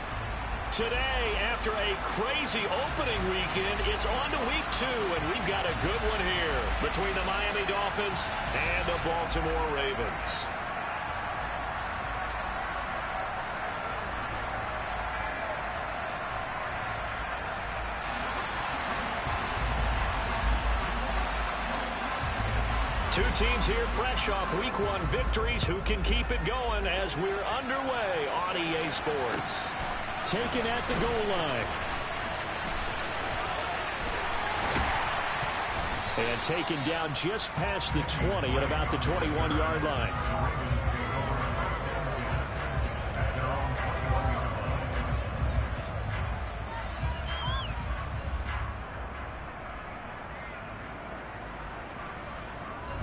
good. Today, after a crazy opening weekend, it's on to week 2, and we've got a good one here between the Miami Dolphins and the Baltimore Ravens. Two teams here fresh off Week 1 victories. Who can keep it going as we're underway on EA Sports? Taken at the goal line. And taken down just past the 20 at about the 21-yard line.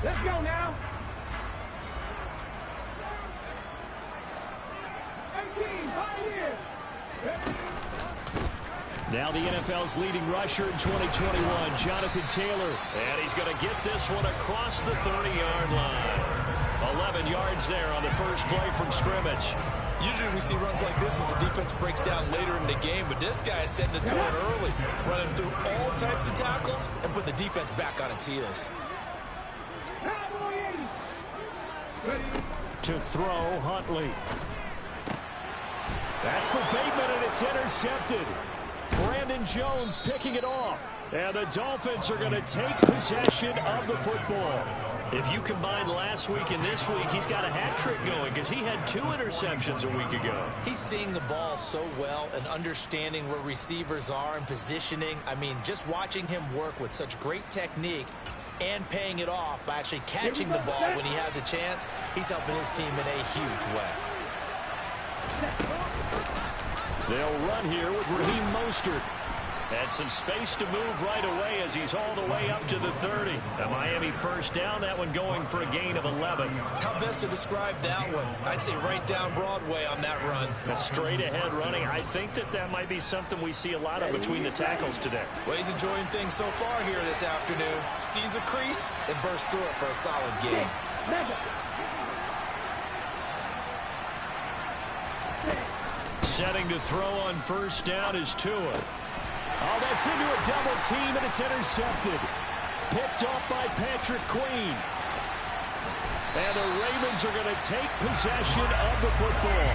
Let's go now. 18, Pioneer. Now the NFL's leading rusher in 2021, Jonathan Taylor. And he's going to get this one across the 30-yard line. 11 yards there on the first play from scrimmage. Usually we see runs like this as the defense breaks down later in the game, but this guy is setting the tone early, running through all types of tackles and putting the defense back on its heels. To throw, Huntley. That's for Bateman, and it's intercepted. Brandon Jones picking it off. And the Dolphins are going to take possession of the football. If you combine last week and this week, he's got a hat trick going because he had 2 interceptions a week ago. He's seeing the ball so well and understanding where receivers are and positioning. I mean, just watching him work with such great technique and paying it off by actually catching the ball when he has a chance, he's helping his team in a huge way. They'll run here with Raheem Mostert. And some space to move right away as he's all the way up to the 30. A Miami first down, that one going for a gain of 11. How best to describe that one? I'd say right down Broadway on that run. A straight ahead running. I think that might be something we see a lot of between the tackles today. Well, he's enjoying things so far here this afternoon. Sees a crease and bursts through it for a solid gain. Setting to throw on first down is Tua. Oh, that's into a double team, and it's intercepted. Picked off by Patrick Queen. And the Ravens are going to take possession of the football.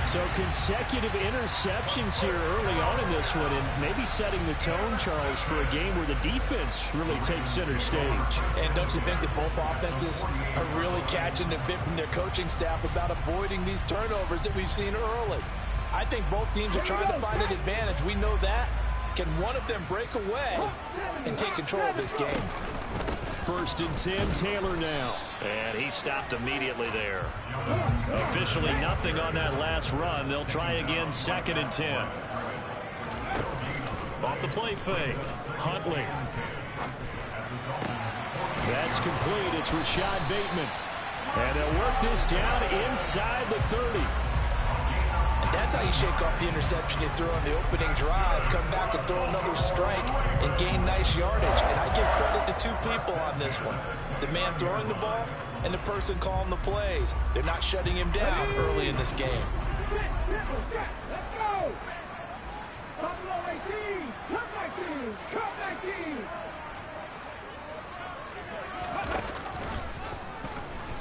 So consecutive interceptions here early on in this one, and maybe setting the tone, Charles, for a game where the defense really takes center stage. And don't you think that both offenses are really catching a bit from their coaching staff about avoiding these turnovers that we've seen early? I think both teams are trying to find an advantage. We know that. Can one of them break away and take control of this game? First and 10, Taylor now. And he stopped immediately there. Officially nothing on that last run. They'll try again, second and 10. Off the play fake. Huntley. That's complete. It's Rashad Bateman. And they'll work this down inside the 30. That's how you shake off the interception you threw on the opening drive, come back and throw another strike and gain nice yardage. And I give credit to 2 people on this one. The man throwing the ball and the person calling the plays. They're not shutting him down early in this game. Let's go! Buffalo 18, come back team, come back team.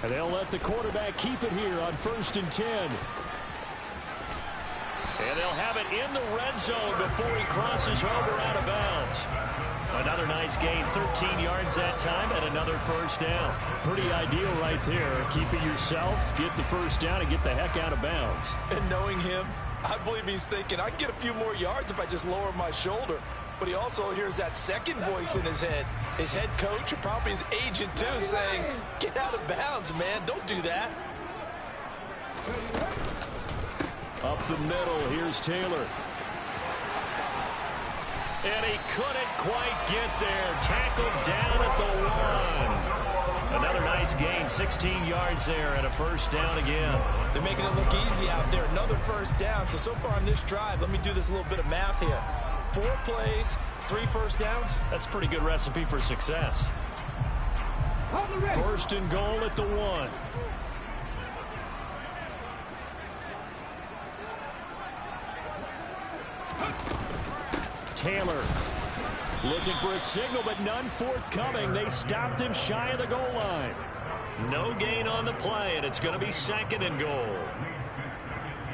And they'll let the quarterback keep it here on first and 10. And they'll have it in the red zone before he crosses over out of bounds. Another nice gain, 13 yards that time, and another first down. Pretty ideal right there. Keep it yourself, get the first down, and get the heck out of bounds. And knowing him, I believe he's thinking, I can get a few more yards if I just lower my shoulder. But he also hears that second voice in his head. His head coach, and probably his agent too, saying, get out of bounds, man. Don't do that. Up the middle, here's Taylor. And he couldn't quite get there. Tackled down at the 1. Another nice gain, 16 yards there, and a first down again. They're making it look easy out there. Another first down. So far on this drive, let me do this little bit of math here. 4 plays, 3 first downs. That's a pretty good recipe for success. First and goal at the 1. Taylor. Looking for a signal, but none forthcoming. They stopped him shy of the goal line. No gain on the play, and it's going to be 2nd and goal.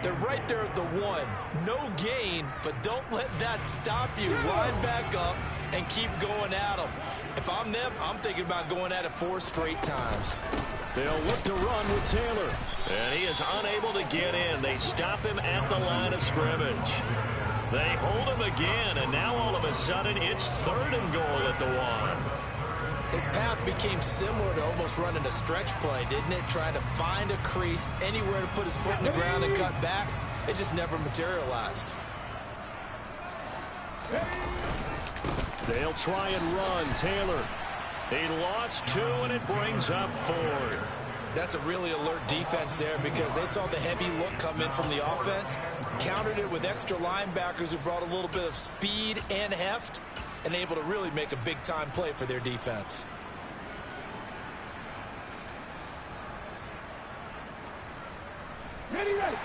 They're right there at the 1. No gain, but don't let that stop you. Line back up and keep going at them. If I'm them, I'm thinking about going at it 4 straight times. They'll look to run with Taylor. And he is unable to get in. They stop him at the line of scrimmage. They hold him again, and now all of a sudden it's 3rd and goal at the 1. His path became similar to almost running a stretch play, didn't it? Trying to find a crease, anywhere to put his foot in the ground and cut back. It just never materialized. They'll try and run. Taylor. He lost 2, and it brings up 4th. That's a really alert defense there because they saw the heavy look come in from the offense, countered it with extra linebackers who brought a little bit of speed and heft, and able to really make a big-time play for their defense. Ready, ready.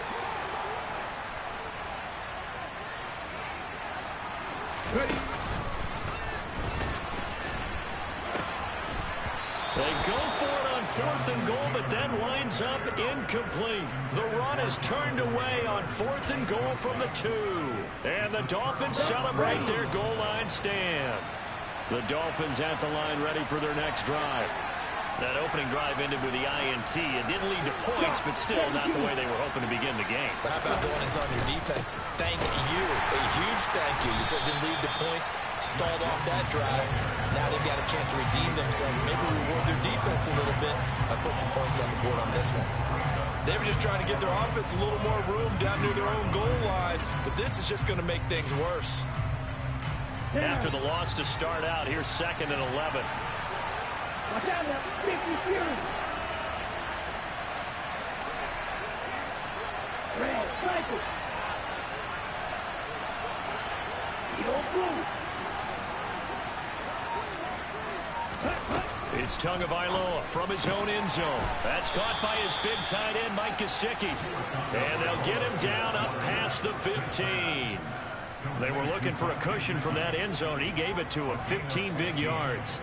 Ready. They go for it on 4th and goal, but that winds up incomplete. The run is turned away on 4th and goal from the 2. And the Dolphins celebrate their goal line stand. The Dolphins at the line ready for their next drive. That opening drive ended with the INT. It didn't lead to points, but still not the way they were hoping to begin the game. How about going into on your defense? Thank you. A huge thank you. You said it didn't lead to points. Stalled off that drive. Now they've got a chance to redeem themselves. Maybe reward their defense a little bit by putting some points on the board on this one. They were just trying to give their offense a little more room down near their own goal line. But this is just going to make things worse. After the loss to start out, here's 2nd and 11. Watch out now. 50 Fury. Red, cycle. You don't move. It's Tagovailoa from his own end zone. That's caught by his big tight end, Mike Gesicki. And they'll get him down up past the 15. They were looking for a cushion from that end zone. He gave it to him, 15 big yards.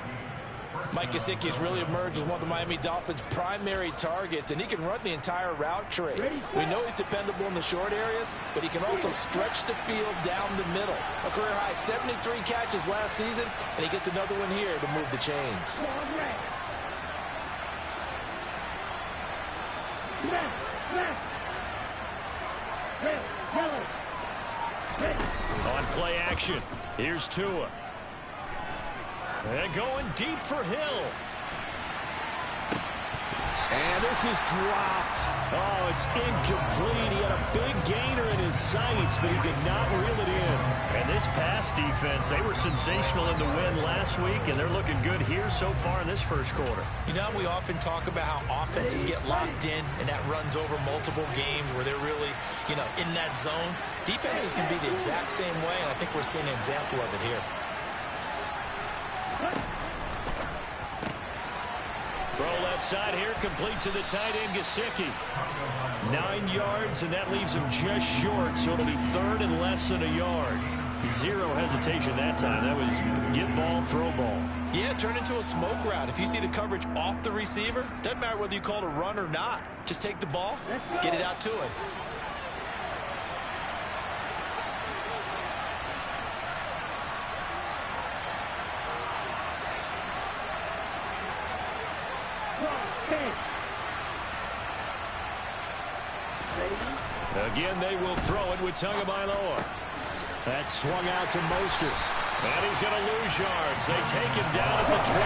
Mike Gesicki has really emerged as one of the Miami Dolphins' primary targets, and he can run the entire route tree. We know he's dependable in the short areas, but he can also stretch the field down the middle. A career-high 73 catches last season, and he gets another one here to move the chains. On play action, here's Tua. And going deep for Hill. And this is dropped. Oh, it's incomplete. He had a big gainer in his sights, but he could not reel it in. And this pass defense, they were sensational in the win last week, and they're looking good here so far in this first quarter. You know, we often talk about how offenses get locked in, and that runs over multiple games where they're really, in that zone. Defenses can be the exact same way, and I think we're seeing an example of it here. Throw left side here, complete to the tight end, Gesicki. 9 yards, and that leaves him just short, so it'll be 3rd and less than a yard. Zero hesitation that time. That was get ball, throw ball. Yeah, turn into a smoke route. If you see the coverage off the receiver, doesn't matter whether you call it a run or not. Just take the ball, get it out to him. Again, they will throw it with Tagovailoa. That swung out to Mostert. And he's going to lose yards. They take him down at the 26.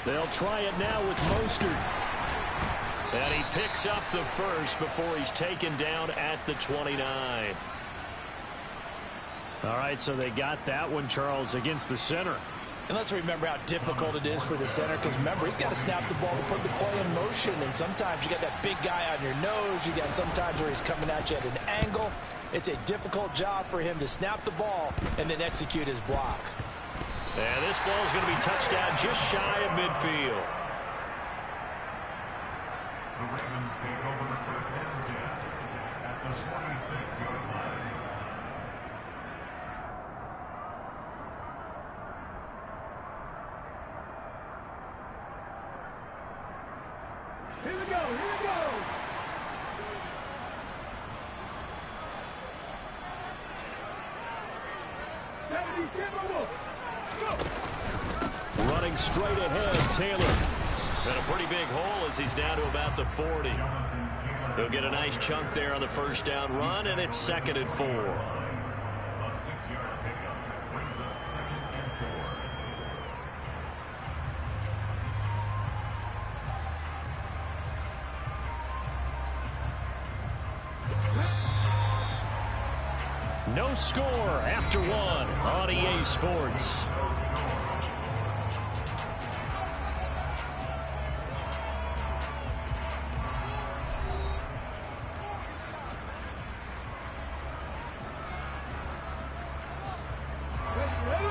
They'll try it now with Mostert. And he picks up the first before he's taken down at the 29. All right, so they got that one, Charles, against the center. And let's remember how difficult it is for the center, because remember, he's got to snap the ball and put the play in motion, and sometimes you got that big guy on your nose. You got sometimes where he's coming at you at an angle. It's a difficult job for him to snap the ball and then execute his block. And this ball is going to be touched down just shy of midfield. Ravens take over the first down at the 26-yard line. Here we go, here we go. Running straight ahead, Taylor. And a pretty big hole as he's down to about the 40. He'll get a nice chunk there on the first down run, and it's 2nd and 4. A 6-yard pickup brings up 2nd and 4. No score after 1 on EA Sports.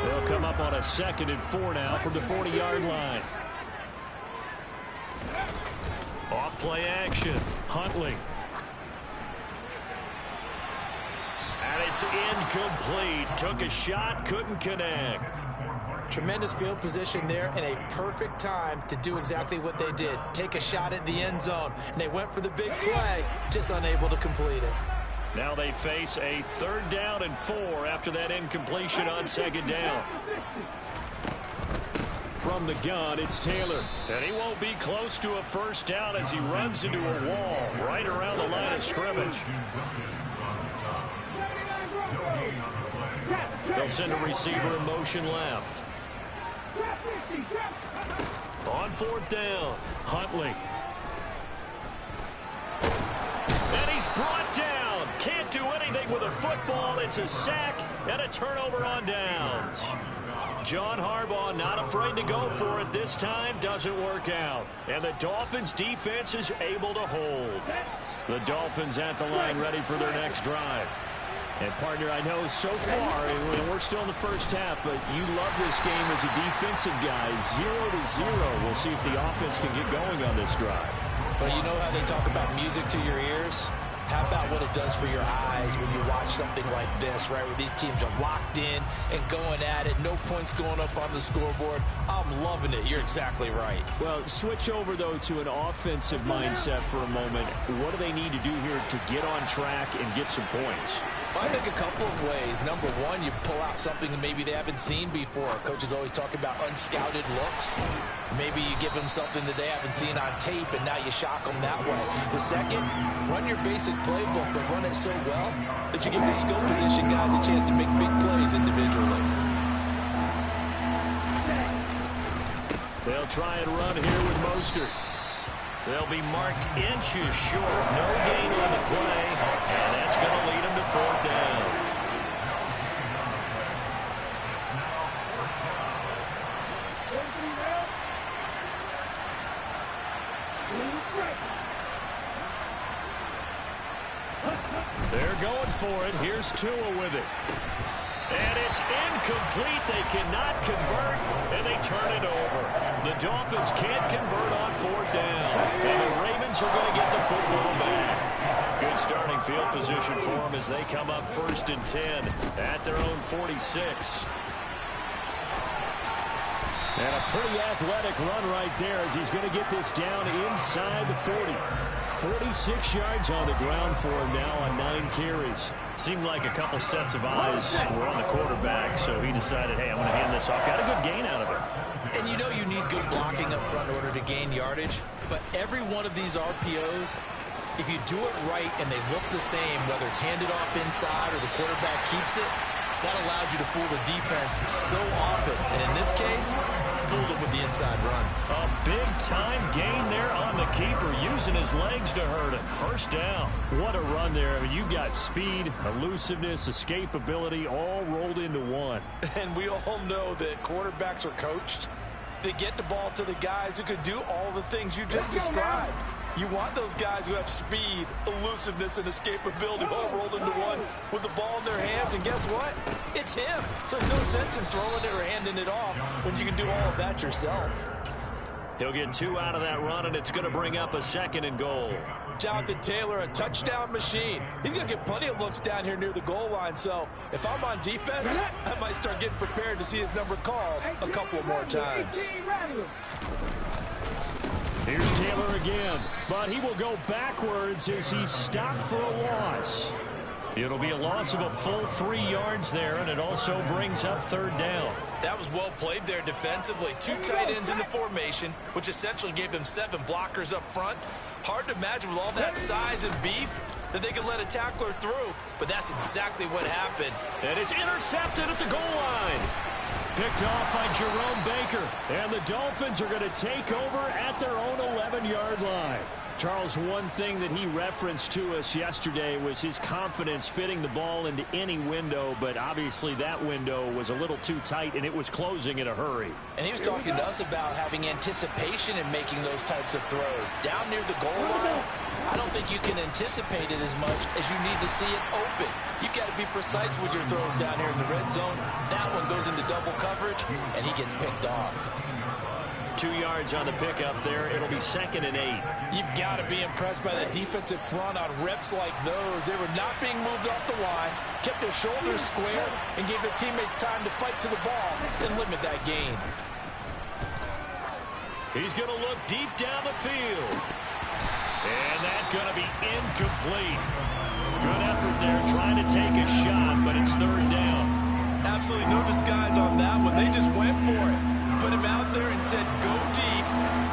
They'll come up on a 2nd and 4 now from the 40-yard line. Off play action. Huntley. And it's incomplete. Took a shot, couldn't connect. Tremendous field position there and a perfect time to do exactly what they did. Take a shot at the end zone. And they went for the big play, just unable to complete it. Now they face a 3rd down and 4 after that incompletion on 2nd down. From the gun, it's Taylor. And he won't be close to a first down as he runs into a wall right around the line of scrimmage. They'll send a receiver in motion left. On 4th down, Huntley. And he's brought down. Can't do anything with a football. It's a sack and a turnover on downs. John Harbaugh not afraid to go for it this time. Doesn't work out. And the Dolphins defense is able to hold. The Dolphins at the line ready for their next drive. And, partner, I know so far, and we're still in the first half, but you love this game as a defensive guy. 0-0. We'll see if the offense can get going on this drive. But you know how they talk about music to your ears? How about what it does for your eyes when you watch something like this, right, where these teams are locked in and going at it, no points going up on the scoreboard? I'm loving it. You're exactly right. Well, switch over, though, to an offensive mindset for a moment. What do they need to do here to get on track and get some points? I think a couple of ways. Number one, you pull out something that maybe they haven't seen before. Coaches always talk about unscouted looks. Maybe you give them something that they haven't seen on tape, and now you shock them that way. The second, run your basic playbook, but run it so well that you give your skill position guys a chance to make big plays individually. They'll try and run here with Mostert. They'll be marked inches short. No gain on the play, and that's going to lead them to 4th down. They're going for it. Here's Tua with it. And it's incomplete. They cannot convert, and they turn it over. The Dolphins can't convert on 4th down, and the Ravens are going to get the football back. Good starting field position for them as they come up 1st and 10 at their own 46. And a pretty athletic run right there as he's going to get this down inside the 40. 46 yards on the ground for him now on 9 carries. Seemed like a couple sets of eyes were on the quarterback, so he decided, hey, I'm going to hand this off. Got a good gain out of it. And you know you need good blocking up front in order to gain yardage, but every one of these RPOs, if you do it right and they look the same, whether it's handed off inside or the quarterback keeps it, that allows you to fool the defense so often. And in this case, fooled him with the inside run. A big-time gain there on the keeper, using his legs to hurt him. 1st down. What a run there. I mean, you got speed, elusiveness, escapability, all rolled into one. And we all know that quarterbacks are coached. They get the ball to the guys who can do all the things you just described. You want those guys who have speed, elusiveness, and escapability all rolled into one with the ball in their hands. And guess what? It's him. So no sense in throwing it or handing it off when you can do all of that yourself. He'll get 2 out of that run, and it's going to bring up a 2nd and goal. Jonathan Taylor, a touchdown machine. He's going to get plenty of looks down here near the goal line. So if I'm on defense, I might start getting prepared to see his number called a couple more times. Here's Taylor again, but he will go backwards as he's stopped for a loss. It'll be a loss of a full 3 yards there, and it also brings up 3rd down. That was well played there defensively. 2 tight ends in the formation, which essentially gave them 7 blockers up front. Hard to imagine with all that size and beef that they could let a tackler through, but that's exactly what happened. And it's intercepted at the goal line. Picked off by Jerome Baker, and the Dolphins are going to take over at their own 11-yard line. Charles, one thing that he referenced to us yesterday was his confidence fitting the ball into any window, but obviously that window was a little too tight, and it was closing in a hurry. And he was talking to us about having anticipation in making those types of throws. Down near the goal line, I don't think you can anticipate it as much as you need to see it open. You've got to be precise with your throws down here in the red zone. That one goes into double coverage, and he gets picked off. 2 yards on the pickup there. It'll be 2nd and 8. You've got to be impressed by the defensive front on reps like those. They were not being moved off the line, kept their shoulders square, and gave their teammates time to fight to the ball and limit that gain. He's going to look deep down the field. And that's going to be incomplete. Good effort there trying to take a shot, but it's 3rd down. Absolutely no disguise on that one. They just went for it. Put him out there and said, go deep.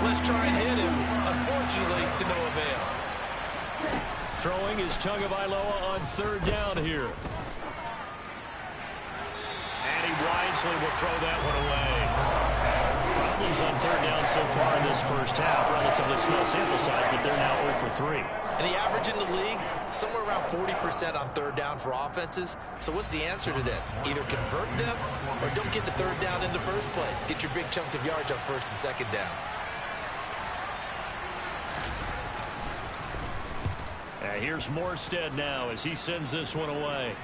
Let's try and hit him. Unfortunately, to no avail. Throwing is Tagovailoa on 3rd down here. And he wisely will throw that one away. Problems on 3rd down so far in this first half. Relatively small sample size, but they're now 0 for 3. And the average in the league, somewhere around 40% on 3rd down for offenses. So what's the answer to this? Either convert them or don't get the 3rd down in the first place. Get your big chunks of yards on 1st and 2nd down. Here's Morstead now as he sends this one away.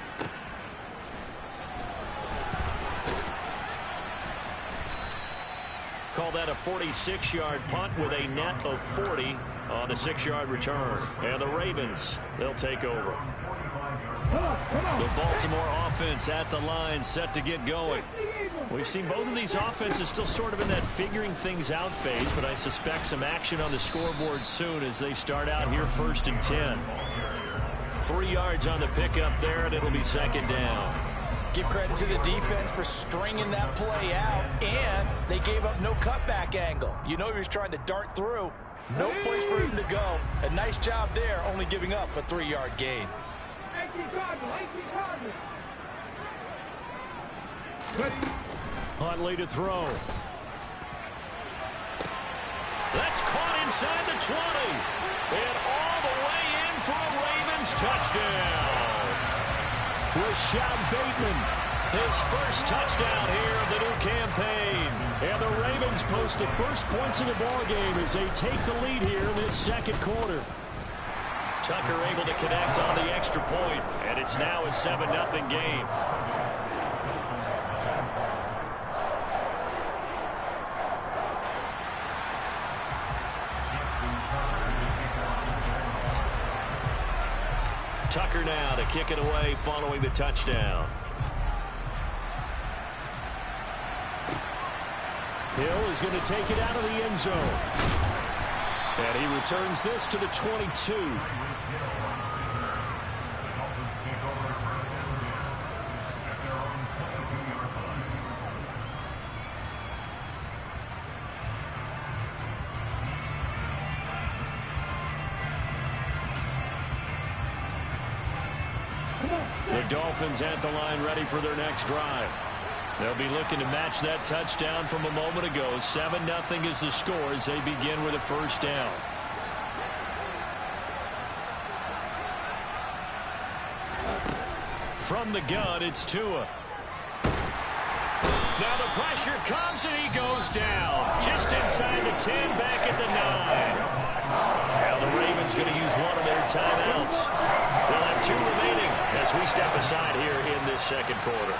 Call that a 46-yard punt with a net of 40 on the 6-yard return. And the Ravens, they'll take over. The Baltimore offense at the line, set to get going. We've seen both of these offenses still sort of in that figuring things out phase, but I suspect some action on the scoreboard soon as they start out here 1st and 10. 3 yards on the pickup there, and it'll be 2nd down. Give credit to the defense for stringing that play out, and they gave up no cutback angle. You know he was trying to dart through. No place for him to go. A nice job there, only giving up a 3-yard gain. Huntley to throw. That's caught inside the 20. And all the way in for a Ravens touchdown. Rashad Bateman, his first touchdown here of the new campaign. And the Ravens post the first points of the ballgame as they take the lead here in this 2nd quarter. Tucker able to connect on the extra point, and it's now a 7-0 game. Tucker now to kick it away following the touchdown. Hill is going to take it out of the end zone. And he returns this to the 22. The Dolphins at the line ready for their next drive. They'll be looking to match that touchdown from a moment ago. 7-0 is the score as they begin with a 1st down. From the gun, it's Tua. Now the pressure comes and he goes down. Just inside the 10, back at the 9. Now the Ravens going to use one of their timeouts. They'll have 2 remaining as we step aside here in this 2nd quarter.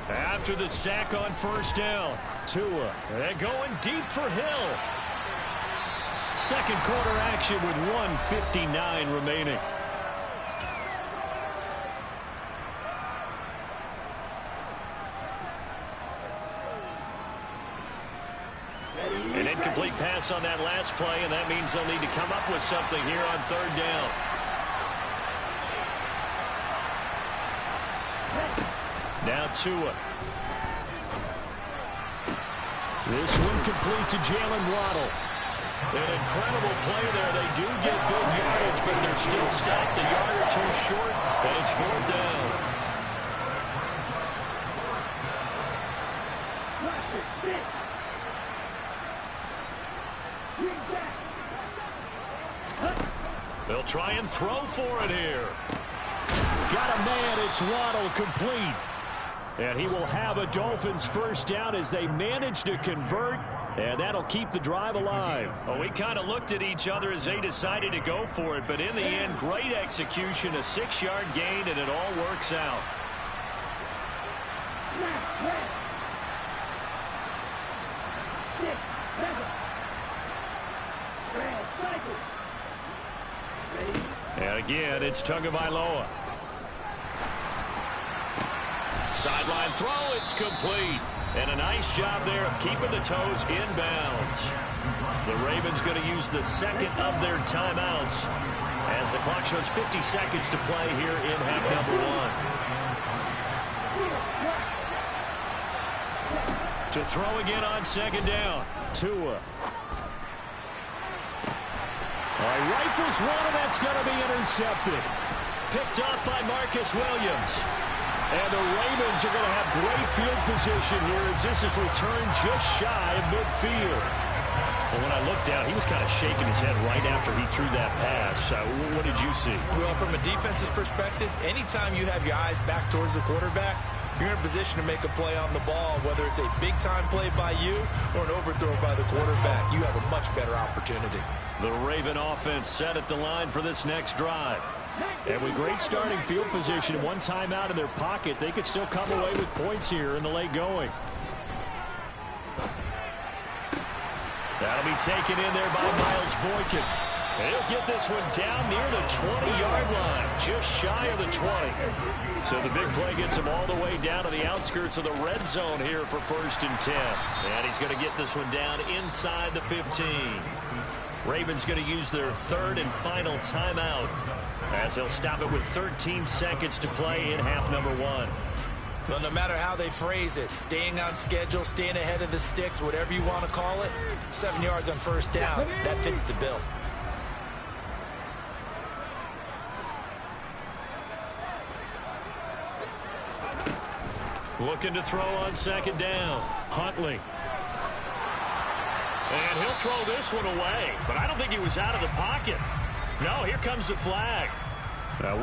After the sack on first down, Tua. They're going deep for Hill. Second quarter action with 1:59 remaining. An incomplete pass on that last play, and that means they'll need to come up with something here on third down. Now Tua. This one complete to Jalen Waddle. An incredible play there. They do get big yardage, but they're still stacked a yard or two short, and it's fourth down. They'll try and throw for it here. Got a man. It's Waddle, complete. And he will have a Dolphins first down as they manage to convert, and that'll keep the drive alive. Well, we kind of looked at each other as they decided to go for it, but in the end, great execution, a 6-yard gain, and it all works out. And again, it's Tagovailoa. Sideline throw, it's complete. And a nice job there of keeping the toes inbounds. The Ravens going to use the second of their timeouts as the clock shows 50 seconds to play here in half number one. To throw again on second down. Tua. Rifles one, and that's going to be intercepted. Picked off by Marcus Williams. And the Ravens are going to have great field position here as this is returned just shy of midfield. Well, when I looked down, he was kind of shaking his head right after he threw that pass. What did you see? Well, from a defense's perspective, anytime you have your eyes back towards the quarterback, you're in a position to make a play on the ball, whether it's a big-time play by you or an overthrow by the quarterback. You have a much better opportunity. The Raven offense set at the line for this next drive. And with great starting field position and one timeout in their pocket, they could still come away with points here in the late going. That'll be taken in there by Miles Boykin. He'll get this one down near the 20-yard line, just shy of the 20. So the big play gets him all the way down to the outskirts of the red zone here for 1st and 10. And he's going to get this one down inside the 15. Ravens going to use their third and final timeout as they'll stop it with 13 seconds to play in half number one. Well, no matter how they phrase it, staying on schedule, staying ahead of the sticks, whatever you want to call it, 7 yards on first down, that fits the bill. Looking to throw on second down. Huntley. And he'll throw this one away, but I don't think he was out of the pocket. No, here comes the flag.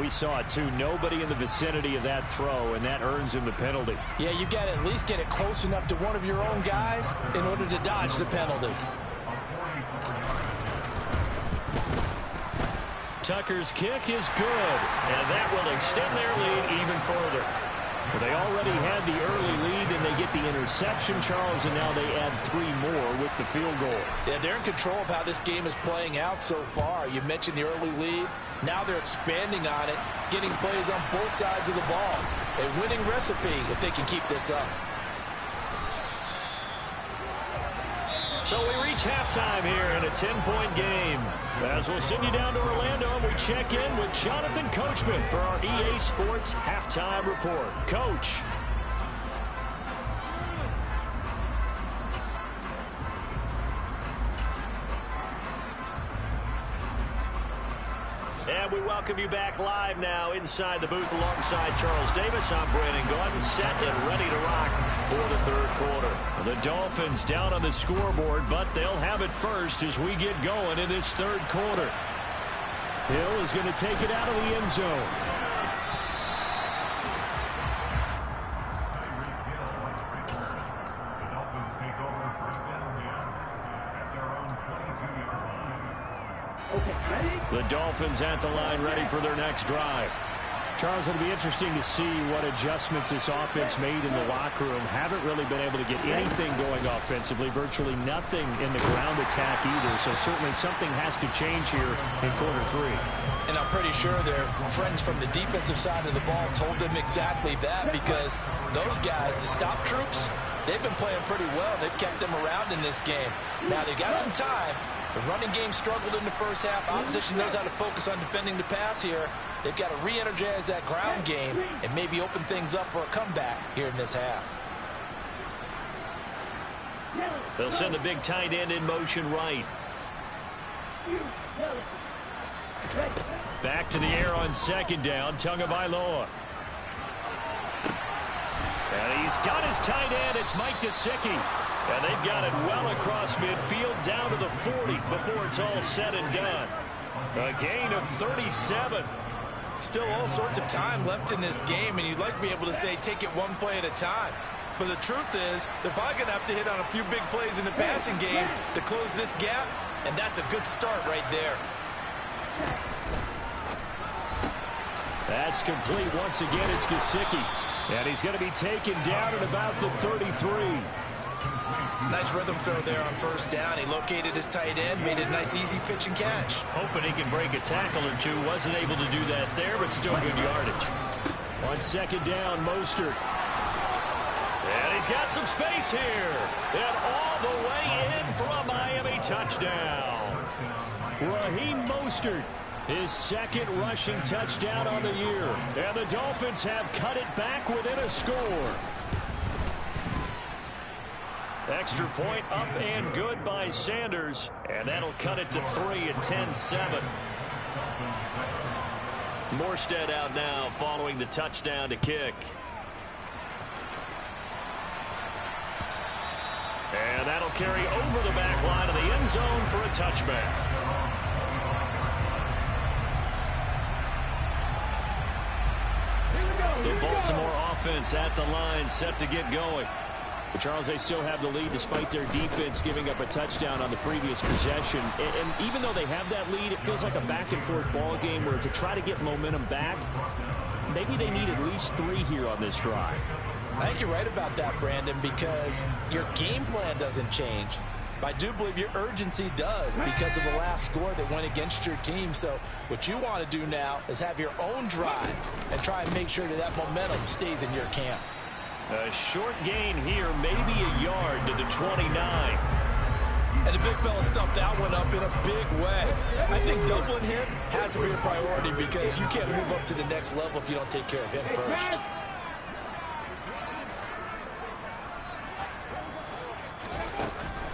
We saw it too. Nobody in the vicinity of that throw, and that earns him the penalty. Yeah, you got to at least get it close enough to one of your own guys in order to dodge the penalty. Tucker's kick is good, and that will extend their lead even further. Well, they already had the early lead, and they get the interception, Charles, and now they add 3 more with the field goal. Yeah, they're in control of how this game is playing out so far. You mentioned the early lead. Now they're expanding on it, getting plays on both sides of the ball. A winning recipe if they can keep this up. So we reach halftime here in a 10-point game. As we'll send you down to Orlando, and we check in with Jonathan Coachman for our EA Sports Halftime Report. Coach. And we welcome you back live now inside the booth alongside Charles Davis. I'm Brandon Gordon, set and ready to rock for the third quarter. The Dolphins down on the scoreboard, but they'll have it first as we get going in this third quarter. Hill is going to take it out of the end zone. The Dolphins take over first down at their own 22-yard line. Okay, ready? The Dolphins at the line ready for their next drive. Charles, it'll be interesting to see what adjustments this offense made in the locker room. Haven't really been able to get anything going offensively, virtually nothing in the ground attack either. So certainly something has to change here in quarter 3. And I'm pretty sure their friends from the defensive side of the ball told them exactly that, because those guys, the stop troops, they've been playing pretty well. They've kept them around in this game. Now they got some time. The running game struggled in the first half. Opposition knows how to focus on defending the pass here. They've got to re-energize that ground game and maybe open things up for a comeback here in this half. They'll send the big tight end in motion right. Back to the air on second down. Tagovailoa. And he's got his tight end. It's Mike Gesicki. And they've got it well across midfield down to the 40 before it's all said and done. A gain of 37. Still all sorts of time left in this game, and you'd like to be able to say take it one play at a time. But the truth is, they're probably going to have to hit on a few big plays in the passing game to close this gap, and that's a good start right there. That's complete once again. It's Gesicki. And he's going to be taken down at about the 33. Nice rhythm throw there on first down. He located his tight end, made it a nice easy pitch and catch. Hoping he can break a tackle or two. Wasn't able to do that there, but still good yardage. On second down, Mostert. And he's got some space here. And all the way in for a Miami touchdown. Raheem Mostert, his second rushing touchdown on the year. And the Dolphins have cut it back within a score. Extra point up and good by Sanders. And that'll cut it to 3 at 10-7. Morstead out now following the touchdown to kick. And that'll carry over the back line of the end zone for a touchback. The Baltimore offense at the line, set to get going. But Charles, they still have the lead despite their defense giving up a touchdown on the previous possession. And even though they have that lead, it feels like a back-and-forth ball game where to try to get momentum back, maybe they need at least 3 here on this drive. I think you're right about that, Brandon, because your game plan doesn't change. But I do believe your urgency does because of the last score that went against your team. So what you want to do now is have your own drive and try and make sure that momentum stays in your camp. A short gain here, maybe a yard to the 29. And the big fella stuffed that one up in a big way. I think doubling him has to be a priority because you can't move up to the next level if you don't take care of him first.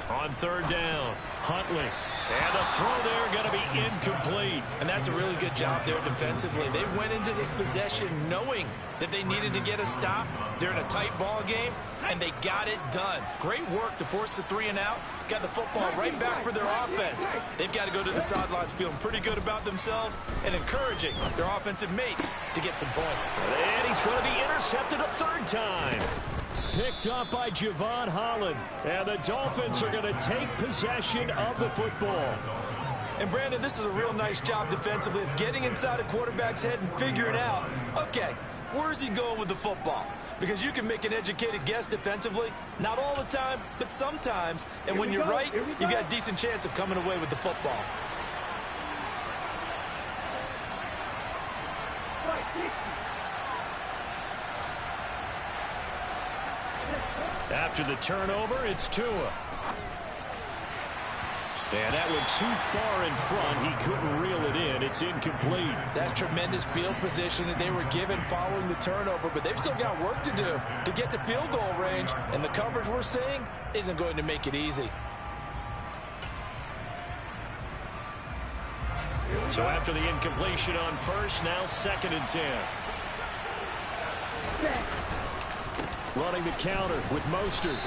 On third down, Huntley. And the throw there going to be incomplete. And that's a really good job there defensively. They went into this possession knowing that they needed to get a stop. They're in a tight ball game, and they got it done. Great work to force the 3 and out. Got the football right back for their offense. They've got to go to the sidelines feeling pretty good about themselves and encouraging their offensive mates to get some points. And he's going to be intercepted a third time. Picked up by Javon Holland. And the Dolphins are going to take possession of the football. And, Brandon, this is a real nice job defensively of getting inside a quarterback's head and figuring out, okay, where's he going with the football? Because you can make an educated guess defensively, not all the time, but sometimes. And when you're right, you've got a decent chance of coming away with the football. After the turnover, it's Tua. And that went too far in front. He couldn't reel it in. It's incomplete. That's tremendous field position that they were given following the turnover, but they've still got work to do to get to field goal range, and the coverage we're seeing isn't going to make it easy. So after the incompletion on first, now 2nd and 10. Running the counter with Mostert.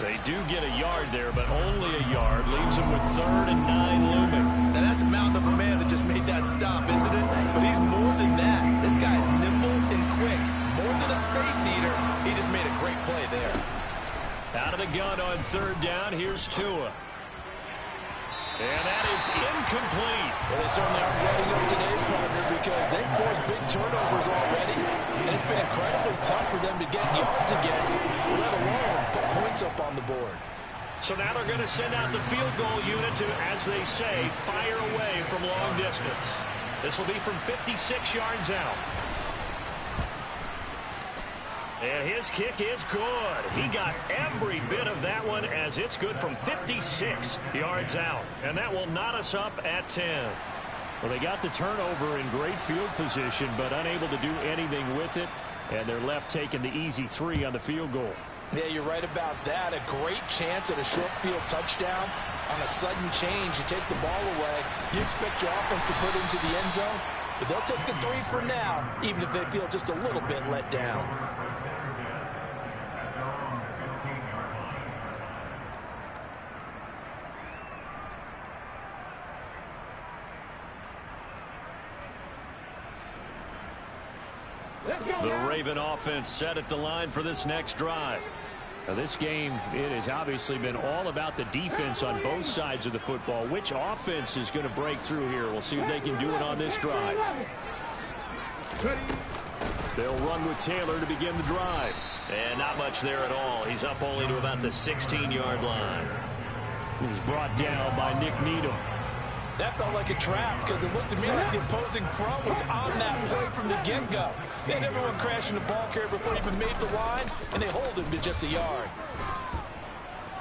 They do get a yard there, but only a yard. Leaves them with 3rd and 9 looming. Now that's a mountain of a man that just made that stop, isn't it? But he's more than that. This guy's nimble and quick. More than a space eater. He just made a great play there. Out of the gun on 3rd down, here's Tua. And that is incomplete. Well, they certainly aren't letting up today, partner, because they've forced big turnovers already. And it's been incredibly tough for them to get yards against, let alone put points up on the board. So now they're going to send out the field goal unit to, as they say, fire away from long distance. This will be from 56 yards out. And his kick is good. He got every bit of that one as it's good from 56 yards out. And that will knot us up at 10. Well, they got the turnover in great field position, but unable to do anything with it. And they're left taking the easy 3 on the field goal. Yeah, you're right about that. A great chance at a short field touchdown. On a sudden change, you take the ball away. You expect your offense to put it into the end zone. But they'll take the 3 for now, even if they feel just a little bit let down. The Raven offense set at the line for this next drive. Now this game, it has obviously been all about the defense on both sides of the football. Which offense is going to break through here? We'll see if they can do it on this drive. They'll run with Taylor to begin the drive. And not much there at all. He's up only to about the 16-yard line. He's brought down by Nick Needham. That felt like a trap because it looked to me like the opposing front was on that play from the get-go. They had everyone crashing the ball carrier before he even made the line, and they hold him to just a yard.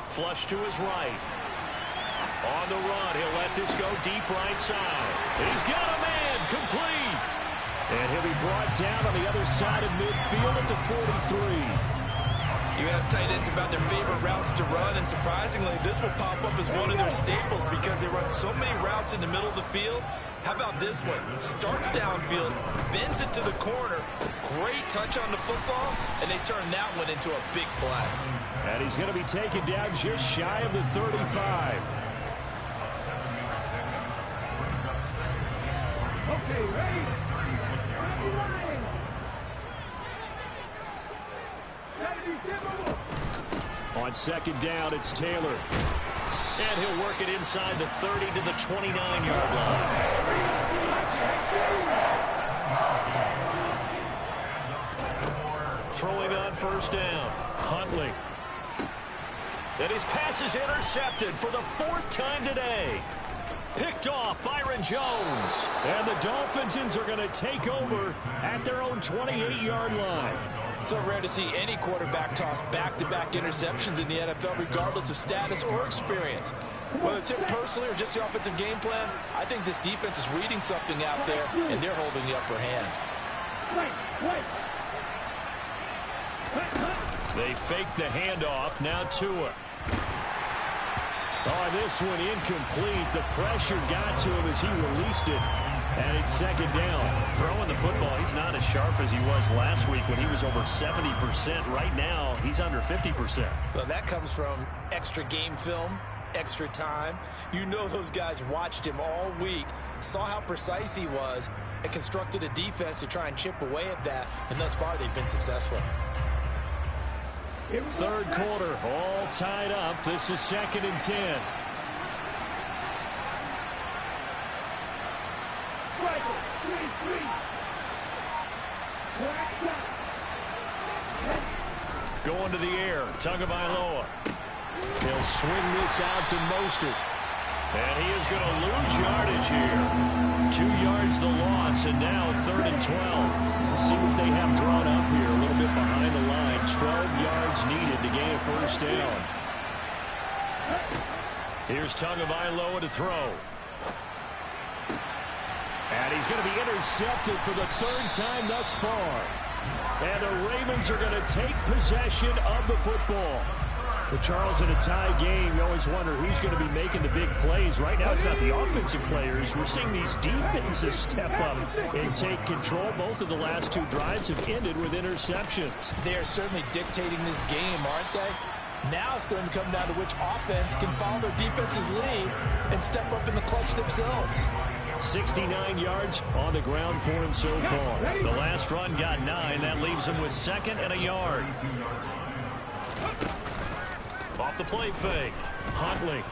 Flush to his right. On the run, he'll let this go deep right side. He's got a man, complete. And he'll be brought down on the other side of midfield at the 43. You ask tight ends about their favorite routes to run, and surprisingly, this will pop up as one of their staples because they run so many routes in the middle of the field. How about this one? Starts downfield, bends it to the corner, great touch on the football, and they turn that one into a big play. And he's going to be taken down just shy of the 35. Okay, ready? On second down, it's Taylor. And he'll work it inside the 30 to the 29-yard line. Throwing on first down, Huntley. And his pass is intercepted for the 4th time today. Picked off Byron Jones. And the Dolphins are going to take over at their own 28-yard line. So rare to see any quarterback toss back-to-back interceptions in the NFL, regardless of status or experience. Whether it's him personally or just the offensive game plan, I think this defense is reading something out there, and they're holding the upper hand. They fake the handoff. Now Tua. Oh, this one incomplete. The pressure got to him as he released it. And it's second down. Throwing the football, he's not as sharp as he was last week when he was over 70%. Right now, he's under 50%. Well, that comes from extra game film, extra time. You know those guys watched him all week, saw how precise he was, and constructed a defense to try and chip away at that. And thus far, they've been successful. Third quarter, all tied up. This is 2nd and 10. Going to the air, Tagovailoa. He'll swing this out to Mostert. And he is going to lose yardage here. 2 yards the loss, and now 3rd and 12. Let's see what they have drawn up here. A little bit behind the line. 12 yards needed to gain a first down. Here's Tagovailoa to throw. And he's going to be intercepted for the 3rd time thus far. And the Ravens are going to take possession of the football. But Charles, in a tie game, you always wonder who's going to be making the big plays. Right now, it's not the offensive players. We're seeing these defenses step up and take control. Both of the last 2 drives have ended with interceptions. They are certainly dictating this game, aren't they? Now it's going to come down to which offense can follow their defense's lead and step up in the clutch themselves. 69 yards on the ground for him so far. The last run got 9. That leaves him with 2nd and a yard. Off the play fake. Huntley.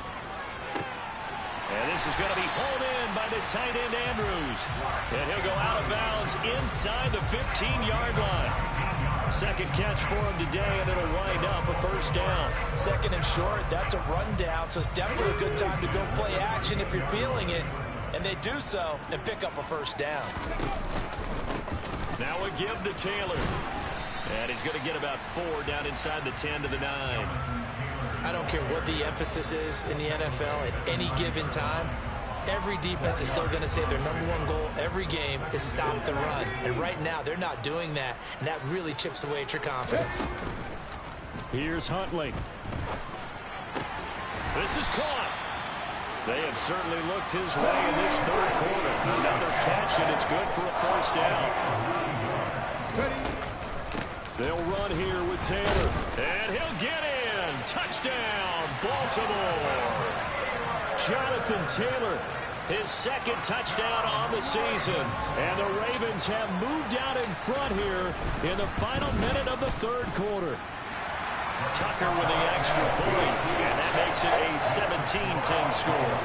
And this is going to be pulled in by the tight end, Andrews. And he'll go out of bounds inside the 15-yard line. Second catch for him today, and it'll wind up a first down. Second and short, that's a rundown, so it's definitely a good time to go play action if you're feeling it. And they do so and pick up a first down. Now a give to Taylor. And he's going to get about 4 down inside the 10 to the 9. I don't care what the emphasis is in the NFL at any given time. Every defense is still going to say their #1 goal every game is stop the run. And right now, they're not doing that, and that really chips away at your confidence. Here's Huntley. This is caught. They have certainly looked his way in this third quarter. Another catch, and it's good for a first down. They'll run here with Taylor. And he'll get in. Touchdown, Baltimore. Jonathan Taylor, his second touchdown on the season. And the Ravens have moved out in front here in the final minute of the third quarter. Tucker with the extra point, and that makes it a 17-10 score.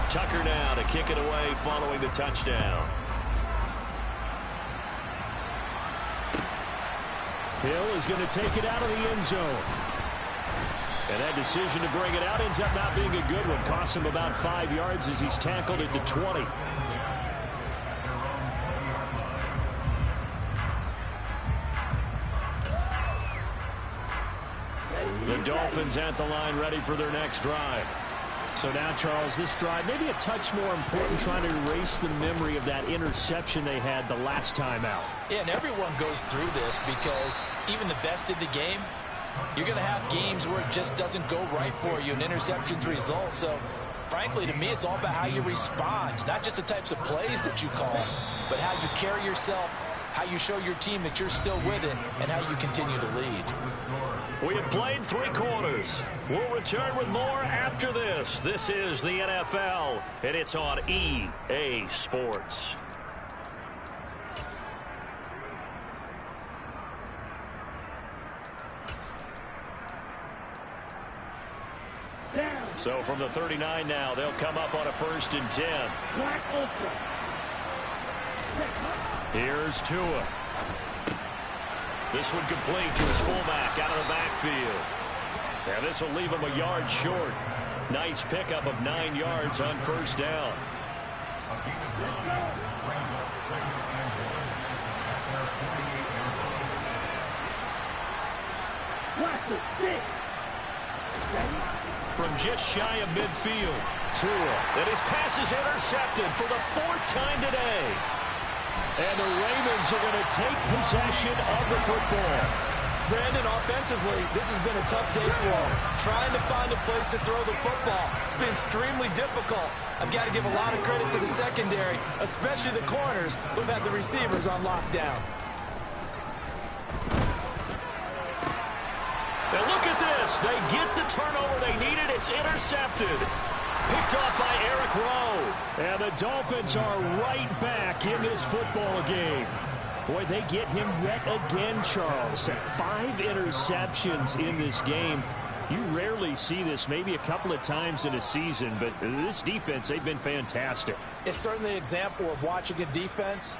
Tucker now to kick it away following the touchdown. Hill is going to take it out of the end zone. And that decision to bring it out ends up not being a good one. Costs him about 5 yards as he's tackled it to 20. The Dolphins at the line ready for their next drive. So now, Charles, this drive maybe a touch more important, trying to erase the memory of that interception they had the last time out. Yeah, and everyone goes through this because even the best in the game, you're going to have games where it just doesn't go right for you, and interceptions result. So, frankly, to me, it's all about how you respond, not just the types of plays that you call, but how you carry yourself, how you show your team that you're still with it, and how you continue to lead. We have played 3 quarters. We'll return with more after this. This is the NFL, and it's on EA Sports. So from the 39 now, they'll come up on a 1st and 10. Here's Tua. This one complete to his fullback out of the backfield. And this will leave him a yard short. Nice pickup of 9 yards on 1st down. From just shy of midfield, Tua. And his pass is intercepted for the 4th time today. And the Ravens are going to take possession of the football. Brandon, offensively, this has been a tough day for him. Trying to find a place to throw the football. It's been extremely difficult. I've got to give a lot of credit to the secondary, especially the corners who've had the receivers on lockdown. Now look at this. They get the turnover they needed. It's intercepted. Picked off by Eric Rowe. And the Dolphins are right back in this football game. Boy, they get him yet again, Charles. 5 interceptions in this game. You rarely see this, maybe a couple of times in a season, but this defense, they've been fantastic. It's certainly an example of watching a defense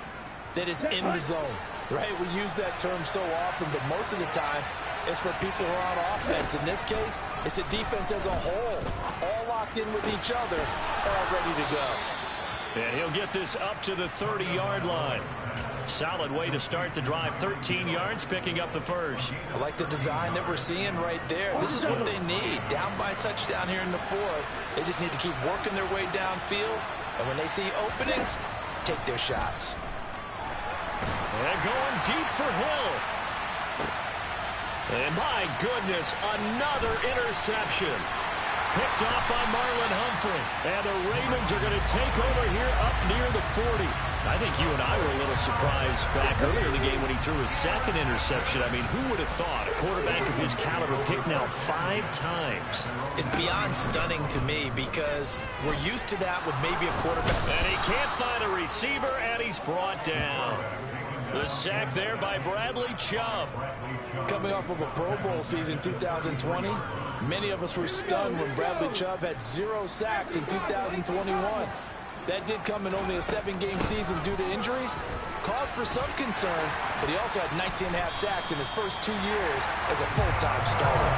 that is in the zone, right? We use that term so often, but most of the time, it's for people who are on offense. In this case, it's a defense as a whole, all locked in with each other, all ready to go. And he'll get this up to the 30-yard line. Solid way to start the drive. 13 yards, picking up the first. I like the design that we're seeing right there. This is what they need. Down by a touchdown here in the 4th. They just need to keep working their way downfield. And when they see openings, take their shots. And going deep for Hill. And my goodness, another interception. Picked off by Marlon Humphrey. And the Ravens are going to take over here up near the 40. I think you and I were a little surprised back earlier in the game when he threw his second interception. I mean, who would have thought a quarterback of his caliber picked now 5 times? It's beyond stunning to me because we're used to that with maybe a quarterback. And he can't find a receiver, and he's brought down. The sack there by Bradley Chubb. Coming off of a Pro Bowl season 2020, many of us were stunned when Bradley Chubb had 0 sacks in 2021. That did come in only a 7-game season due to injuries. Cause for some concern, but he also had 19.5 sacks in his first 2 years as a full-time starter.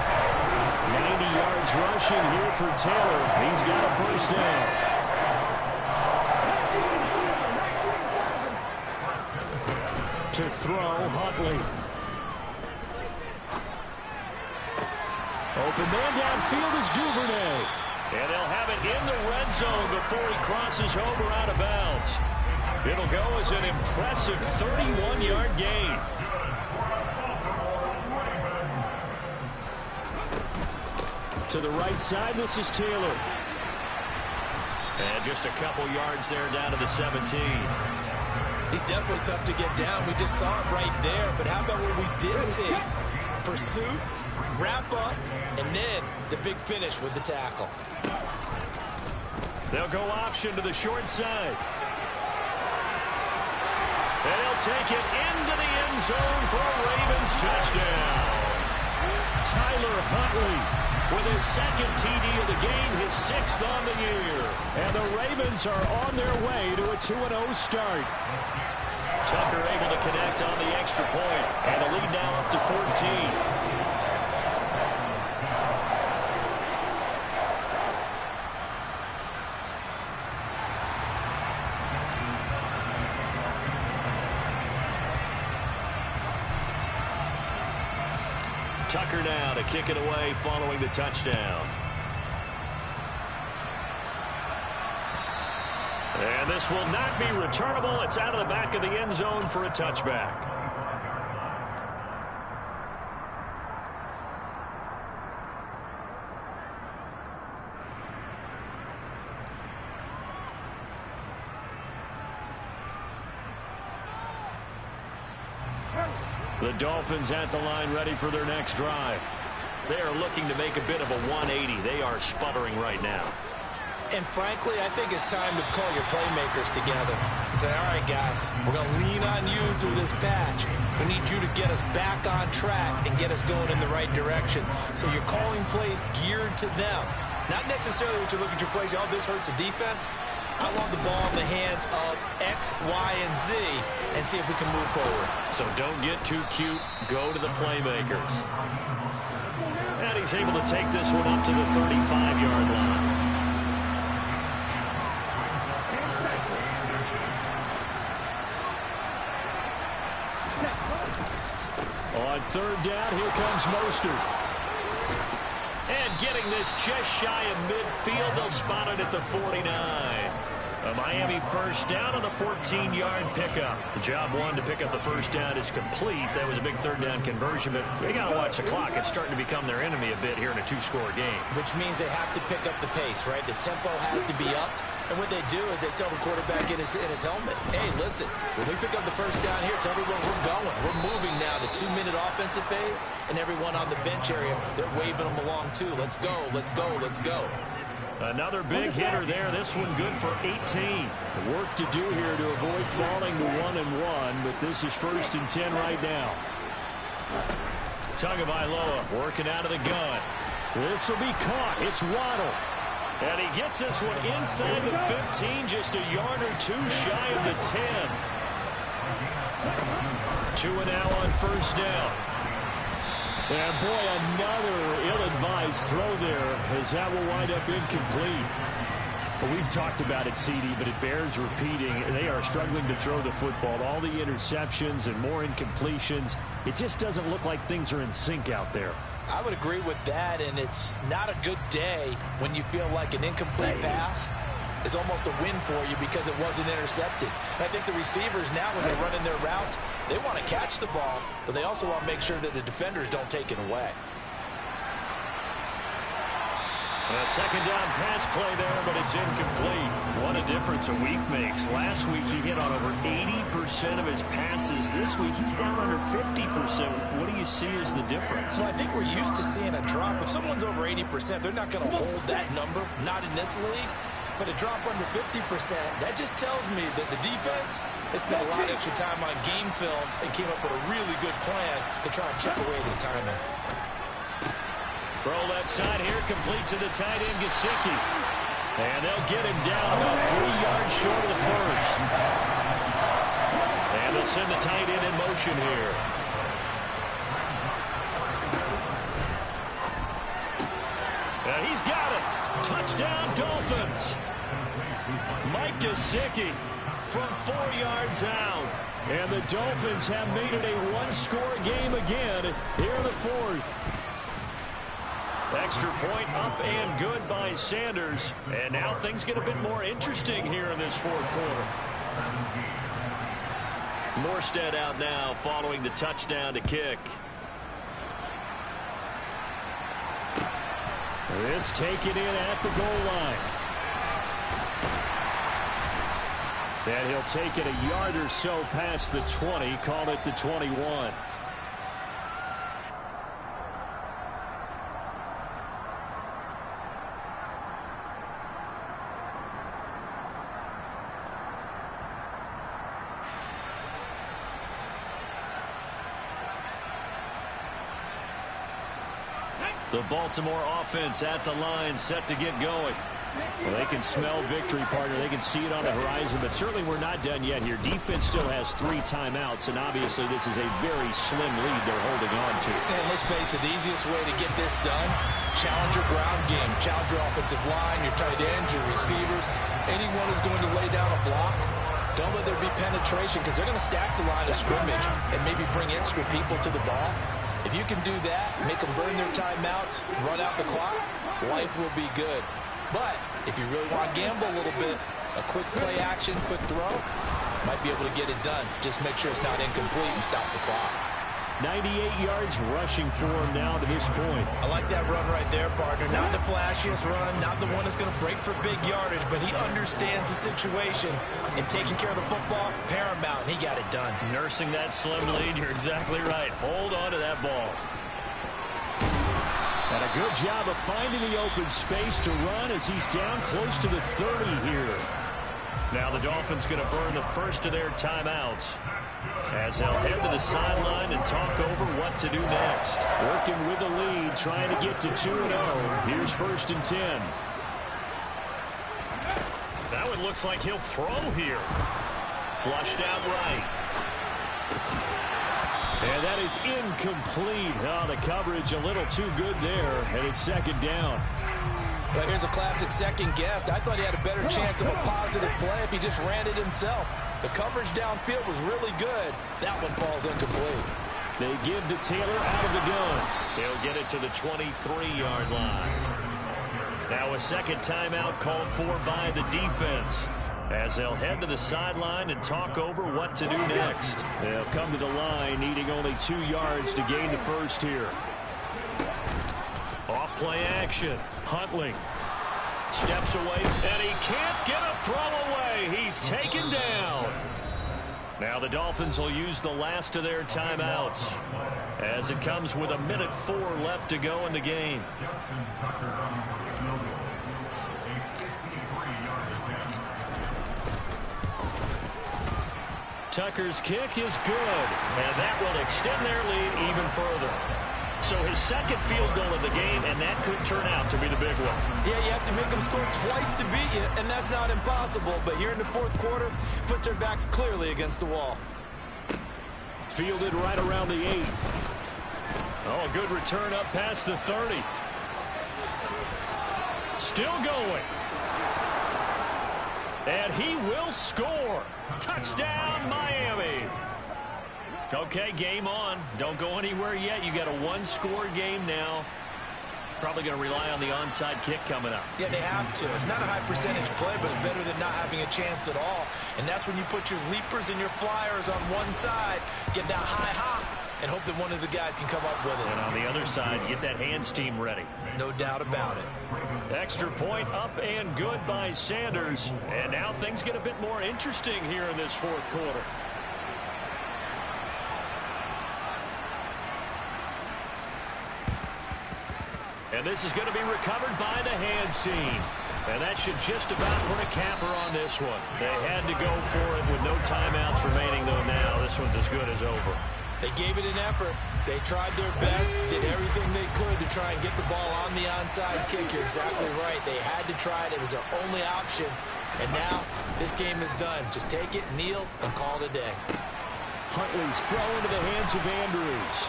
90 yards rushing here for Taylor. He's got a first down. To throw, Huntley. Open man downfield is Duvernay. And they'll have it in the red zone before he crosses over out of bounds. It'll go as an impressive 31-yard gain. To the right side, this is Taylor. And just a couple yards there down to the 17. He's definitely tough to get down. We just saw it right there. But how about what we did see? Pursuit, wrap up, and then the big finish with the tackle. They'll go option to the short side. And he'll take it into the end zone for a Ravens touchdown. Tyler Huntley with his second TD of the game, his 6th on the year. And the Ravens are on their way to a 2-0 start. Tucker able to connect on the extra point, and the lead now up to 14. Tucker now to kick it away following the touchdown. And this will not be returnable. It's out of the back of the end zone for a touchback. The Dolphins at the line ready for their next drive. They are looking to make a bit of a 180. They are sputtering right now. And frankly, I think it's time to call your playmakers together and say, all right, guys, we're going to lean on you through this patch. We need you to get us back on track and get us going in the right direction. So you're calling plays geared to them. Not necessarily what you look at your plays, oh, this hurts the defense. I want the ball in the hands of X, Y, and Z and see if we can move forward. So don't get too cute. Go to the playmakers. And he's able to take this one up to the 35-yard line. On third down, here comes Mostert. And getting this just shy of midfield, they'll spot it at the 49. A Miami first down on the 14-yard pickup. The job one to pick up the first down is complete. That was a big third down conversion, but they got to watch the clock. It's starting to become their enemy a bit here in a 2-score game. Which means they have to pick up the pace, right? The tempo has to be upped. And what they do is they tell the quarterback in his helmet, hey, listen, when we pick up the first down here, tell everyone we're going. We're moving now to 2-minute offensive phase, and everyone on the bench area, they're waving them along too. Let's go, let's go, let's go. Another big hitter there. This one good for 18. Work to do here to avoid falling to 1-1, but this is 1st and 10 right now. Tagovailoa working out of the gun. This will be caught. It's Waddle. And he gets this one inside the 15, just a yard or two shy of the 10. 2 now on first down. And boy, another ill-advised throw there as that will wind up incomplete. Well, we've talked about it, CD, but it bears repeating. They are struggling to throw the football. All the interceptions and more incompletions. It just doesn't look like things are in sync out there. I would agree with that, and it's not a good day when you feel like an incomplete pass is almost a win for you because it wasn't intercepted. And I think the receivers now, when they're running their routes, they want to catch the ball, but they also want to make sure that the defenders don't take it away. A second down pass play there, but it's incomplete. What a difference a week makes. Last week he hit on over 80% of his passes. This week he's down under 50%. What do you see as the difference? Well, I think we're used to seeing a drop. If someone's over 80%, they're not going to hold that number, not in this league. But a drop under 50%, that just tells me that the defense has spent a lot of extra time on game films and came up with a really good plan to try and chip away this timing. Throw left side here, complete to the tight end, Gesicki. And they'll get him down about 3 yards short of the first. And they'll send the tight end in motion here. And he's got it. Touchdown, Dolphins. Mike Gesicki from 4 yards out. And the Dolphins have made it a one-score game again here in the fourth. Extra point up and good by Sanders. And now things get a bit more interesting here in this fourth quarter. Morstead out now following the touchdown to kick. This taken in at the goal line. And he'll take it a yard or so past the 20, call it the 21. The Baltimore offense at the line, set to get going. Well, they can smell victory, partner. They can see it on the horizon, but certainly we're not done yet here. Defense still has 3 timeouts, and obviously this is a very slim lead they're holding on to. And let's face it, the easiest way to get this done, challenge your ground game. Challenge your offensive line, your tight ends, your receivers. Anyone who's going to lay down a block, don't let there be penetration because they're going to stack the line of scrimmage and maybe bring extra people to the ball. If you can do that, make them burn their timeouts, run out the clock, life will be good. But if you really want to gamble a little bit, a quick play action, quick throw, might be able to get it done. Just make sure it's not incomplete and stop the clock. 98 yards rushing for him now to this point. I like that run right there, partner. Not the flashiest run, not the one that's going to break for big yardage, but he understands the situation, and taking care of the football, paramount, and he got it done. Nursing that slim lead, you're exactly right. Hold on to that ball. And a good job of finding the open space to run as he's down close to the 30 here. Now the Dolphins going to burn the first of their timeouts as they'll head to the sideline and talk over what to do next. Working with the lead, trying to get to 2-0. Here's 1st and 10. That one looks like he'll throw here. Flushed out right. And that is incomplete. Oh, the coverage a little too good there, and it's 2nd down. Well, here's a classic second guess. I thought he had a better chance of a positive play if he just ran it himself. The coverage downfield was really good. That one falls incomplete. They give to Taylor out of the gun. He'll get it to the 23-yard line. Now a second timeout called for by the defense as they'll head to the sideline and talk over what to do next. They'll come to the line needing only 2 yards to gain the first here. Off play action. Huntley steps away, and he can't get a throw away. He's taken down. Now the Dolphins will use the last of their timeouts as it comes with 1:04 left to go in the game. Tucker's kick is good, and that will extend their lead even further. So his second field goal of the game, and that could turn out to be the big one. Yeah, you have to make them score twice to beat you, and that's not impossible. But here in the fourth quarter, puts their backs clearly against the wall. Fielded right around the 8. Oh, a good return up past the 30. Still going. And he will score. Touchdown, Miami. Okay, game on. Don't go anywhere yet. You got a one-score game now. Probably going to rely on the onside kick coming up. Yeah, they have to. It's not a high percentage play, but it's better than not having a chance at all. And that's when you put your leapers and your flyers on one side, get that high hop, and hope that one of the guys can come up with it. And on the other side, get that hands team ready. No doubt about it. Extra point up and good by Sanders. And now things get a bit more interesting here in this fourth quarter. And this is going to be recovered by the hands team. And that should just about put a capper on this one. They had to go for it with no timeouts remaining, though now this one's as good as over. They gave it an effort. They tried their best, did everything they could to try and get the ball on the onside kick. You're exactly right. They had to try it. It was their only option. And now this game is done. Just take it, kneel, and call it a day. Huntley's throw into the hands of Andrews.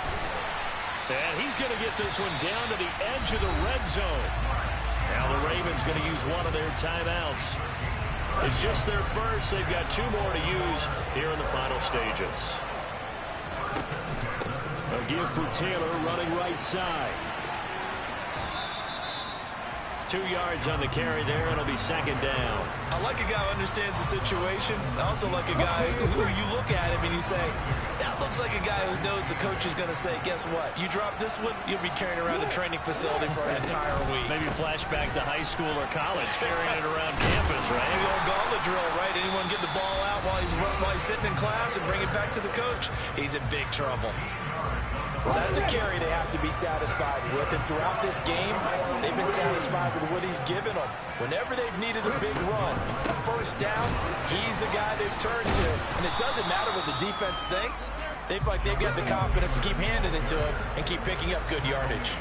And he's going to get this one down to the edge of the red zone. Now the Ravens going to use one of their timeouts. It's just their first. They've got 2 more to use here in the final stages. A give for Taylor running right side. 2 yards on the carry there. It'll be second down. I like a guy who understands the situation. I also like a guy who you look at him and you say, that looks like a guy who knows the coach is going to say, guess what? You drop this one, you'll be carrying around the training facility for an entire week. Maybe flashback to high school or college, carrying it around campus, right? Maybe old gauntlet drill, right? Anyone get the ball out while he's sitting in class and bring it back to the coach? He's in big trouble. Well, that's a carry they have to be satisfied with. And throughout this game, they've been satisfied with what he's given them. Whenever they've needed a big run, a first down, he's the guy they've turned to. And it doesn't matter what the defense thinks. They feel like they've got the confidence to keep handing it to him and keep picking up good yardage.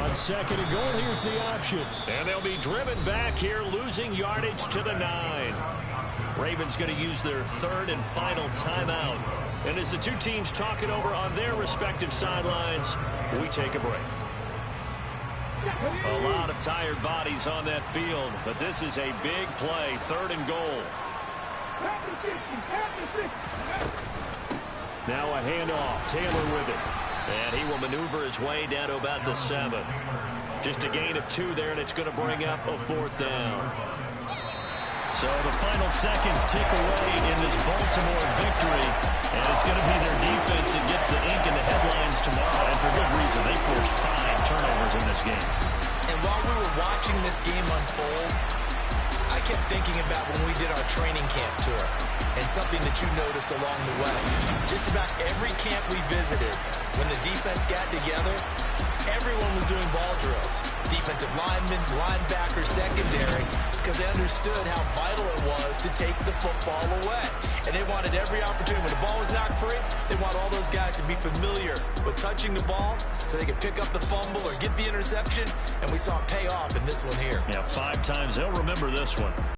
On second and goal, here's the option. And they'll be driven back here, losing yardage to the 9. Ravens going to use their 3rd and final timeout. And as the 2 teams talk it over on their respective sidelines, we take a break. A lot of tired bodies on that field, but this is a big play, 3rd and goal. Now a handoff, Taylor with it. And he will maneuver his way down to about the 7. Just a gain of 2 there, and it's going to bring up a 4th down. So the final seconds tick away in this Baltimore victory, and it's going to be their defense that gets the ink in the headlines tomorrow, and for good reason. They forced 5 turnovers in this game. And while we were watching this game unfold, I kept thinking about when we did our training camp tour and something that you noticed along the way. Just about every camp we visited, when the defense got together, everyone was doing ball drills. Defensive linemen, linebackers, secondary, because they understood how vital it was to take the football away. And they wanted every opportunity. When the ball was knocked free, they want all those guys to be familiar with touching the ball so they could pick up the fumble or get the interception. And we saw it pay off in this one here. Yeah, 5 times. They'll remember this one.